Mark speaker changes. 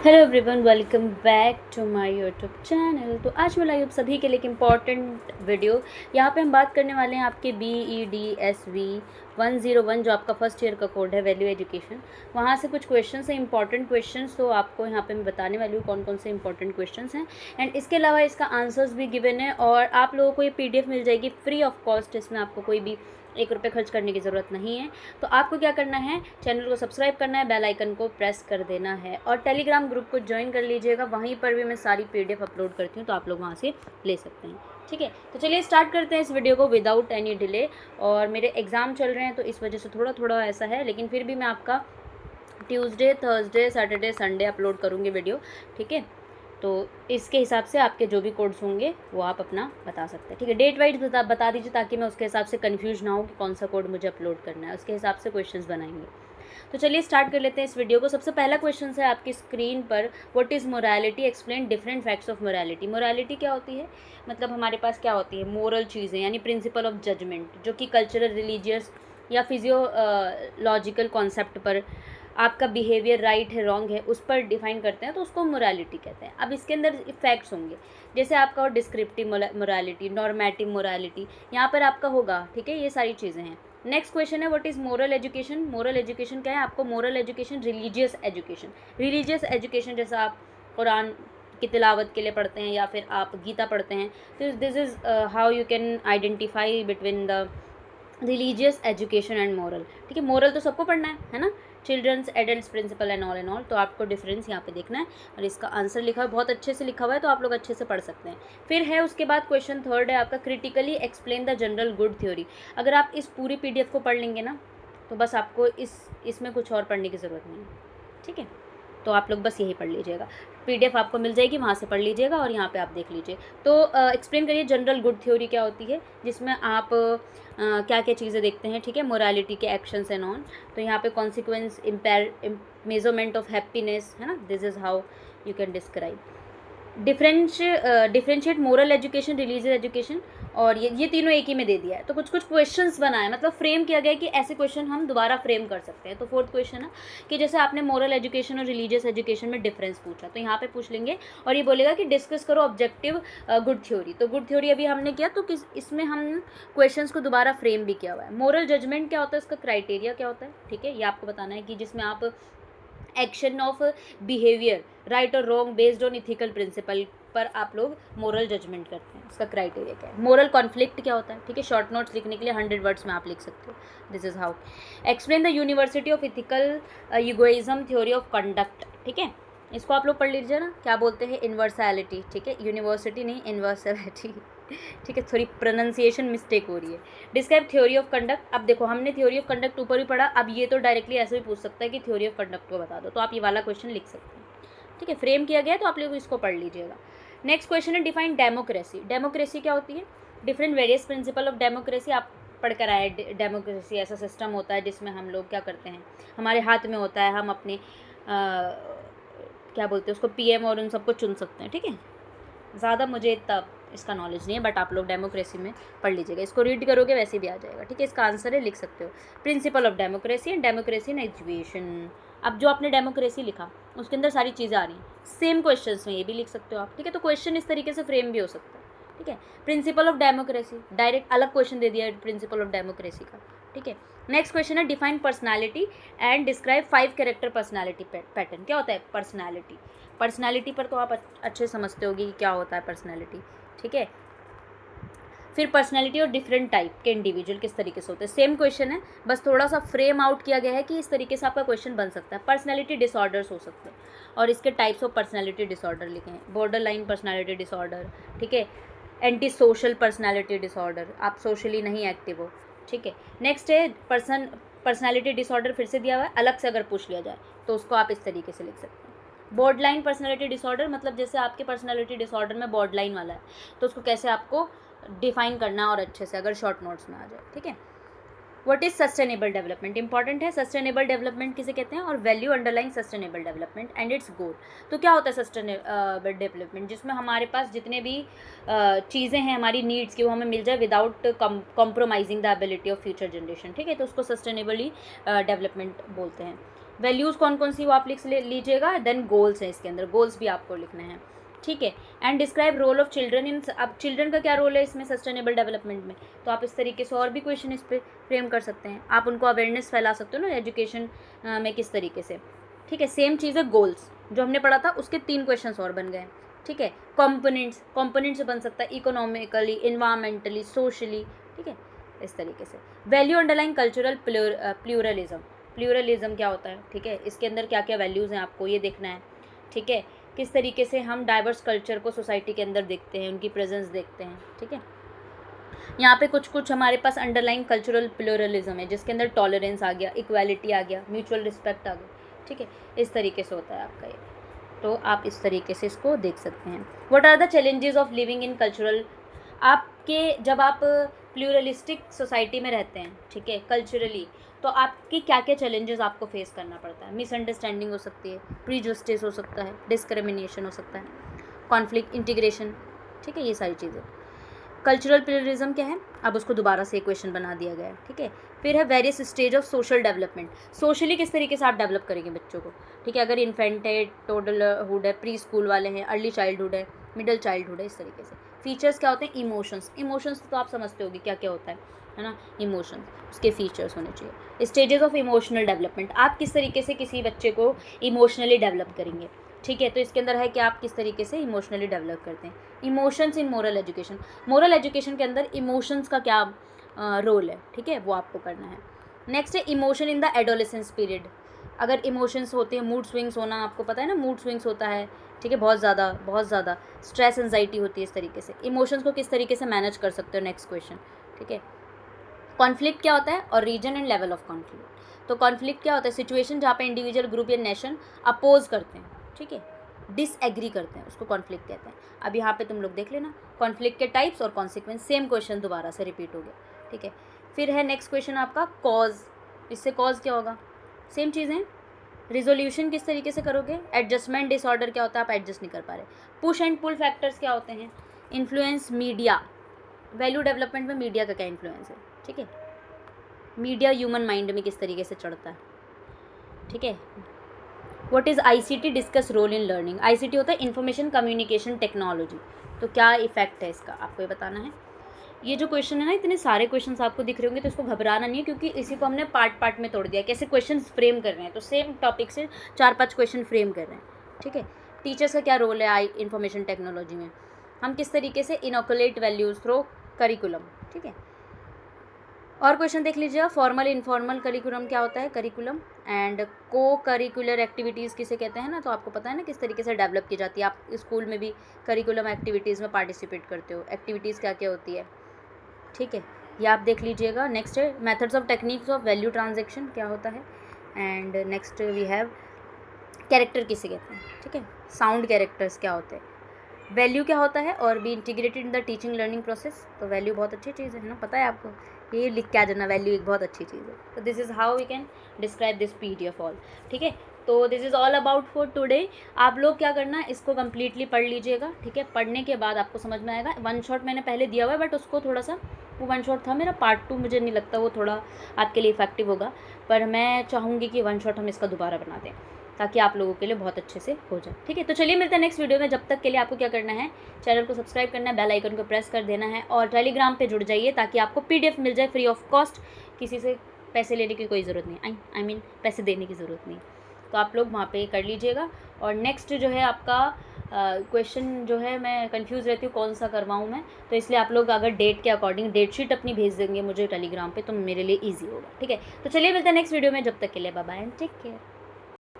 Speaker 1: Hello everyone, welcome back to my YouTube channel. तो आज मैं लाई हूँ सभी के लिए एक इम्पॉर्टेंट वीडियो। यहाँ पे हम बात करने वाले हैं आपके BEDSV 101 जो आपका फर्स्ट ईयर का कोड है, वैल्यू एजुकेशन। वहाँ से कुछ क्वेश्चंस हैं, इंपॉर्टेंट क्वेश्चंस, तो आपको यहाँ पे मैं बताने वाली हूँ कौन कौन से इंपॉर्टेंट क्वेश्चंस हैं। एंड इसके अलावा इसका आंसर्स भी गिवन है और आप लोगों को ये PDF मिल जाएगी फ्री ऑफ कॉस्ट। इसमें आपको कोई भी 1 रुपये खर्च करने की ज़रूरत नहीं है। तो आपको क्या करना है, चैनल को सब्सक्राइब करना है, बेल आइकन को प्रेस कर देना है और टेलीग्राम ग्रुप को ज्वाइन कर लीजिएगा। वहीं पर भी मैं सारी PDF अपलोड करती हूँ, तो आप लोग वहाँ से ले सकते हैं। ठीक है, तो चलिए स्टार्ट करते हैं इस वीडियो को विदाउट एनी डिले। और मेरे एग्ज़ाम चल रहे हैं तो इस वजह से थोड़ा थोड़ा ऐसा है, लेकिन फिर भी मैं आपका Tuesday, Thursday, Saturday, Sunday upload करूँगी वीडियो। ठीक है, तो इसके हिसाब से आपके जो भी कोड्स होंगे वो आप अपना बता सकते हैं। ठीक है, डेट वाइज बता दीजिए ताकि मैं उसके हिसाब से कंफ्यूज ना हो कि कौन सा कोड मुझे अपलोड करना है, उसके हिसाब से क्वेश्चंस बनाएंगे। तो चलिए स्टार्ट कर लेते हैं इस वीडियो को। सबसे पहला क्वेश्चन है आपकी स्क्रीन पर, what is morality, explain different facts of morality. Morality क्या होती है, मतलब हमारे पास क्या होती है, मोरल चीज़ें, यानी प्रिंसिपल ऑफ जजमेंट, जो कि कल्चरल, रिलीजियस या फिजियोलॉजिकल कॉन्सेप्ट पर आपका बिहेवियर राइट है, रॉन्ग है, उस पर डिफाइन करते हैं, तो उसको मोरालिटी कहते हैं। अब इसके अंदर फैक्ट्स होंगे, जैसे आपका डिस्क्रिप्टिव मोरालिटी, नॉर्मेटिव मोरालिटी, यहाँ पर आपका होगा। ठीक है, ये सारी चीज़ें हैं। नेक्स्ट क्वेश्चन है, what is moral education. Moral education क्या है, आपको moral education, religious education, religious education जैसा आप कुरान की तिलावत के लिए पढ़ते हैं या फिर आप गीता पढ़ते हैं, तो this is how you can identify between the religious education and moral. ठीक है, मोरल तो सबको पढ़ना है ना, childrens, adults, principal and all, तो आपको डिफरेंस यहाँ पे देखना है। और इसका आंसर लिखा है, बहुत अच्छे से लिखा हुआ है, तो आप लोग अच्छे से पढ़ सकते हैं। फिर है उसके बाद क्वेश्चन थर्ड है आपका, critically explain the general good theory. अगर आप इस पूरी PDF को पढ़ लेंगे ना, तो बस आपको इसमें कुछ और पढ़ने की ज़रूरत नहीं है। ठीक है, तो आप लोग बस यही पढ़ लीजिएगा। PDF आपको मिल जाएगी, वहाँ से पढ़ लीजिएगा और यहाँ पे आप देख लीजिए। तो एक्सप्लेन करिए जनरल गुड थ्योरी क्या होती है, जिसमें आप क्या क्या चीज़ें देखते हैं। ठीक है, मोरालिटी के एक्शंस एंड ऑन, तो यहाँ पे कॉन्सिक्वेंस, मेजरमेंट ऑफ हैप्पीनेस, है ना, this is how you can describe. Differentiate moral education, religious education, और ये तीनों एक ही में दे दिया है। तो कुछ कुछ क्वेश्चंस बनाए, मतलब फ्रेम किया गया है कि ऐसे क्वेश्चन हम दोबारा फ्रेम कर सकते हैं। तो फोर्थ क्वेश्चन है कि जैसे आपने मोरल एजुकेशन और रिलीजियस एजुकेशन में डिफरेंस पूछा, तो यहाँ पे पूछ लेंगे और ये बोलेगा कि डिस्कस करो ऑब्जेक्टिव गुड थ्योरी। तो गुड थ्योरी अभी हमने किया, तो इसमें हम क्वेश्चंस को दोबारा फ्रेम भी किया हुआ है। मोरल जजमेंट क्या होता है, इसका क्राइटेरिया क्या होता है। ठीक है, ये आपको बताना है कि जिसमें आप एक्शन ऑफ बिहेवियर, राइट और wrong based on ethical principle पर आप लोग मोरल जजमेंट करते हैं, इसका क्राइटेरिया क्या है। मोरल कॉन्फ्लिक्ट क्या होता है। ठीक है, शॉर्ट नोट्स लिखने के लिए 100 वर्ड्स में आप लिख सकते हो, this is how. Explain the university of ethical egoism theory of conduct. ठीक है, इसको आप लोग पढ़ लीजिए ना, क्या बोलते हैं, इन्वर्सैलिटी। ठीक है, यूनिवर्सिटी नहीं, इन्वर्सैलिटी। ठीक है, थोड़ी प्रोनाउंसिएशन मिस्टेक हो रही है। Describe theory of conduct. अब देखो, हमने थ्योरी ऑफ कंडक्ट ऊपर भी पढ़ा, अब ये तो डायरेक्टली ऐसे भी पूछ सकता है कि थ्योरी ऑफ कंडक्ट को बता दो, तो आप ये वाला क्वेश्चन लिख सकते हैं। ठीक है, फ्रेम किया गया है, तो आप लोग इसको पढ़ लीजिएगा। नेक्स्ट क्वेश्चन है, डिफाइन डेमोक्रेसी। डेमोक्रेसी क्या होती है, different various principle of democracy आप पढ़ कर आए। डेमोक्रेसी ऐसा सिस्टम होता है जिसमें हम लोग क्या करते हैं, हमारे हाथ में होता है, हम अपने क्या बोलते हैं उसको, PM और उन सबको चुन सकते हैं। ठीक है, ज़्यादा मुझे तब इसका नॉलेज नहीं है, बट आप लोग डेमोक्रेसी में पढ़ लीजिएगा, इसको रीड करोगे वैसे भी आ जाएगा। ठीक है, इसका आंसर है, लिख सकते हो, principle of democracy and democracy in education. अब जो आपने डेमोक्रेसी लिखा उसके अंदर सारी चीज़ें आ रही हैं, सेम क्वेश्चन में ये भी लिख सकते हो आप। ठीक है, तो क्वेश्चन इस तरीके से फ्रेम भी हो सकता है। ठीक है, प्रिंसिपल ऑफ डेमोक्रेसी, डायरेक्ट अलग क्वेश्चन दे दिया है प्रिंसिपल ऑफ डेमोक्रेसी का। ठीक है, नेक्स्ट क्वेश्चन है, define personality and describe 5 character personality pattern. क्या होता है पर्सनैलिटी, पर्सनैलिटी पर तो आप अच्छे समझते होगी कि क्या होता है पर्सनैलिटी। ठीक है, फिर पर्सनैलिटी और डिफरेंट टाइप के इंडिविजुअल किस तरीके से होते हैं, सेम क्वेश्चन है, बस थोड़ा सा फ्रेम आउट किया गया है कि इस तरीके से आपका क्वेश्चन बन सकता है। पर्सनैलिटी डिसऑर्डर्स हो सकते हैं और इसके टाइप्स ऑफ पर्सनैलिटी डिसऑर्डर लिखे हैं, बॉर्डर लाइन पर्सनैलिटी डिसऑर्डर। ठीक है, एंटी सोशल पर्सनैलिटी डिसऑर्डर, आप सोशली नहीं एक्टिव हो। ठीक है, नेक्स्ट है पर्सनैलिटी डिसऑर्डर, फिर से दिया हुआ है, अलग से अगर पूछ लिया जाए तो उसको आप इस तरीके से लिख सकते हैं। बॉर्डर लाइन पर्सनैलिटी डिसऑर्डर, मतलब जैसे आपके पर्सनैलिटी डिसऑर्डर में बॉर्डर लाइन वाला है, तो उसको कैसे आपको डिफाइन करना और अच्छे से, अगर शॉर्ट नोट्स में आ जाए। ठीक है, what is sustainable development, important है, सस्टेनेबल डेवलपमेंट किसे कहते हैं, और value underline sustainable development and its goal. तो क्या होता है सस्टेनेबल डेवलपमेंट, जिसमें हमारे पास जितने भी चीज़ें हैं हमारी नीड्स की, वो हमें मिल जाए without compromising the ability of future generation. ठीक है, तो उसको सस्टेनेबली डेवलपमेंट बोलते हैं। वैल्यूज़ कौन कौन सी वो आप लिख लीजिएगा। देन गोल्स है इसके अंदर, गोल्स भी आपको लिखने हैं, ठीक है। And describe role of children in, अब चिल्ड्रन का क्या रोल है इसमें सस्टेनेबल डेवलपमेंट में, तो आप इस तरीके से और भी क्वेश्चन इस पर फ्रेम कर सकते हैं। आप उनको अवेयरनेस फैला सकते हो ना एजुकेशन में किस तरीके से, ठीक है। सेम चीज़ है गोल्स जो हमने पढ़ा था उसके 3 क्वेश्चन और बन गए, ठीक है। कॉम्पोनेंट्स बन सकता है इकोनॉमिकली, इन्वायरमेंटली, सोशली, ठीक है, इस तरीके से। वैल्यू अंडरलाइन कल्चरल प्लूरलिज्म क्या होता है, ठीक है, इसके अंदर क्या क्या वैल्यूज़ हैं आपको ये देखना है, ठीक है। किस तरीके से हम डाइवर्स कल्चर को सोसाइटी के अंदर देखते हैं, उनकी प्रेजेंस देखते हैं, ठीक है। यहाँ पे कुछ हमारे पास अंडरलाइन कल्चरल प्लूरलिज्म है जिसके अंदर टॉलरेंस आ गया, इक्वालिटी आ गया, म्यूचुअल रिस्पेक्ट आ गया, ठीक है। इस तरीके से होता है आपका ये, तो आप इस तरीके से इसको देख सकते हैं। What are the challenges of living in cultural, आपके जब आप प्लूरलिस्टिक सोसाइटी में रहते हैं, ठीक है, कल्चरली, तो आपकी क्या क्या चैलेंजेस आपको फेस करना पड़ता है। मिसअंडरस्टैंडिंग हो सकती है, प्रीजस्टिस हो सकता है, डिस्क्रिमिनेशन हो सकता है, कॉन्फ्लिक्ट, इंटीग्रेशन, ठीक है, ये सारी चीज़ें। कल्चरल प्लूरलिज्म क्या है, अब उसको दोबारा से इक्वेशन बना दिया गया है, ठीक है। फिर है various stage of social development, socially किस तरीके से आप डेवलप करेंगे बच्चों को, ठीक है। अगर इन्फेंट है, टोडलहुड है, प्री स्कूल वाले हैं, अर्ली चाइल्डहुड है, मिडिल चाइल्डहुड है, इस तरीके से। फीचर्स क्या होते हैं, इमोशंस तो आप समझते होगी क्या क्या होता है ना, इमोशंस, उसके फीचर्स होने चाहिए। स्टेजेस ऑफ इमोशनल डेवलपमेंट, आप किस तरीके से किसी बच्चे को इमोशनली डेवलप करेंगे, ठीक है। तो इसके अंदर है कि आप किस तरीके से इमोशनली डेवलप करते हैं। इमोशंस इन मोरल एजुकेशन के अंदर इमोशंस का क्या रोल है, ठीक है, वो आपको करना है। नेक्स्ट है emotion in the adolescence period, अगर इमोशंस होते हैं, मूड स्विंग्स होना, आपको पता है ना मूड स्विंग्स होता है, ठीक है, बहुत ज़्यादा स्ट्रेस एंजाइटी होती है, इस तरीके से इमोशंस को किस तरीके से मैनेज कर सकते हो। नेक्स्ट क्वेश्चन, ठीक है। कॉन्फ्लिक्ट क्या होता है और reason and level of conflict, तो कॉन्फ्लिक्ट क्या होता है, सिचुएशन जहाँ पे इंडिविजुअल, ग्रुप या नेशन अपोज करते हैं, ठीक है, डिसएग्री करते हैं, उसको कॉन्फ्लिक्ट कहते हैं। अब यहाँ पे तुम लोग देख लेना कॉन्फ्लिक्ट के टाइप्स और कॉन्सिक्वेंस, सेम क्वेश्चन दोबारा से रिपीट हो गया, ठीक है। फिर है नेक्स्ट क्वेश्चन आपका कॉज, इससे कॉज क्या होगा, सेम चीज़ें। रिजोल्यूशन किस तरीके से करोगे, एडजस्टमेंट डिसऑर्डर क्या होता है, आप एडजस्ट नहीं कर पा रहे। पुश एंड पुल फैक्टर्स क्या होते हैं, इन्फ्लुएंस मीडिया, वैल्यू डेवलपमेंट में मीडिया का क्या इन्फ्लुएंस है, ठीक है। मीडिया ह्यूमन माइंड में किस तरीके से चढ़ता है, ठीक है। What is ICT, discuss role in learning, ICT होता है इंफॉर्मेशन कम्युनिकेशन टेक्नोलॉजी, तो क्या इफेक्ट है इसका आपको ये बताना है। ये जो क्वेश्चन है ना, इतने सारे क्वेश्चंस आपको दिख रहे होंगे, तो इसको घबराना नहीं है क्योंकि इसी को हमने पार्ट में तोड़ दिया, कैसे क्वेश्चंस फ्रेम कर रहे हैं, तो सेम टॉपिक से 4-5 क्वेश्चन फ्रेम कर रहे हैं, ठीक है। टीचर्स का क्या रोल है इंफॉर्मेशन टेक्नोलॉजी में, हम किस तरीके से इनोकुलेट वैल्यूज़ थ्रू करिकुलम, ठीक है। और क्वेश्चन देख लीजिए, फॉर्मल इनफॉर्मल करिकुलम क्या होता है, करिकुलम एंड को करिकुलर एक्टिविटीज़ किसे कहते हैं ना, तो आपको पता है ना किस तरीके से डेवलप की जाती है। आप स्कूल में भी करिकुलम एक्टिविटीज़ में पार्टिसिपेट करते हो, एक्टिविटीज़ क्या क्या होती है, ठीक है, ये आप देख लीजिएगा। नेक्स्ट है methods of techniques of value transaction क्या होता है, and next we have character किसे कहते हैं, ठीक है, साउंड कैरेक्टर्स क्या होते हैं, वैल्यू क्या होता है और be integrated in the teaching learning process, तो वैल्यू बहुत अच्छी चीज़ है ना, पता है आपको, ये लिख के आ जाना, वैल्यू एक बहुत अच्छी चीज़ है। तो this is how we can describe this PDF all, ठीक है। तो this is all about for today. आप लोग क्या करना, इसको कम्प्लीटली पढ़ लीजिएगा, ठीक है। पढ़ने के बाद आपको समझ में आएगा। 1 शॉट मैंने पहले दिया हुआ है, बट उसको थोड़ा सा, वो 1 शॉट था मेरा, पार्ट 2 मुझे नहीं लगता वो थोड़ा आपके लिए इफेक्टिव होगा, पर मैं चाहूँगी कि 1 शॉट हम इसका दोबारा बना दें ताकि आप लोगों के लिए बहुत अच्छे से हो जाए, ठीक है। तो चलिए मिलते हैं नेक्स्ट वीडियो में, जब तक के लिए आपको क्या करना है, चैनल को सब्सक्राइब करना है, बेल आइकन को प्रेस कर देना है और टेलीग्राम पे जुड़ जाइए ताकि आपको PDF मिल जाए फ्री ऑफ कॉस्ट, किसी से पैसे लेने की कोई ज़रूरत नहीं, आई मीन पैसे देने की ज़रूरत नहीं, तो आप लोग वहाँ पे कर लीजिएगा। और नेक्स्ट जो है आपका क्वेश्चन जो है, मैं कंफ्यूज रहती हूँ कौन सा करवाऊँ मैं, तो इसलिए आप लोग अगर डेट के अकॉर्डिंग डेट शीट अपनी भेज देंगे मुझे टेलीग्राम पे, तो मेरे लिए ईजी होगा, ठीक है। तो चलिए मिलते हैं नेक्स्ट वीडियो में, जब तक के लिए bye bye and take care.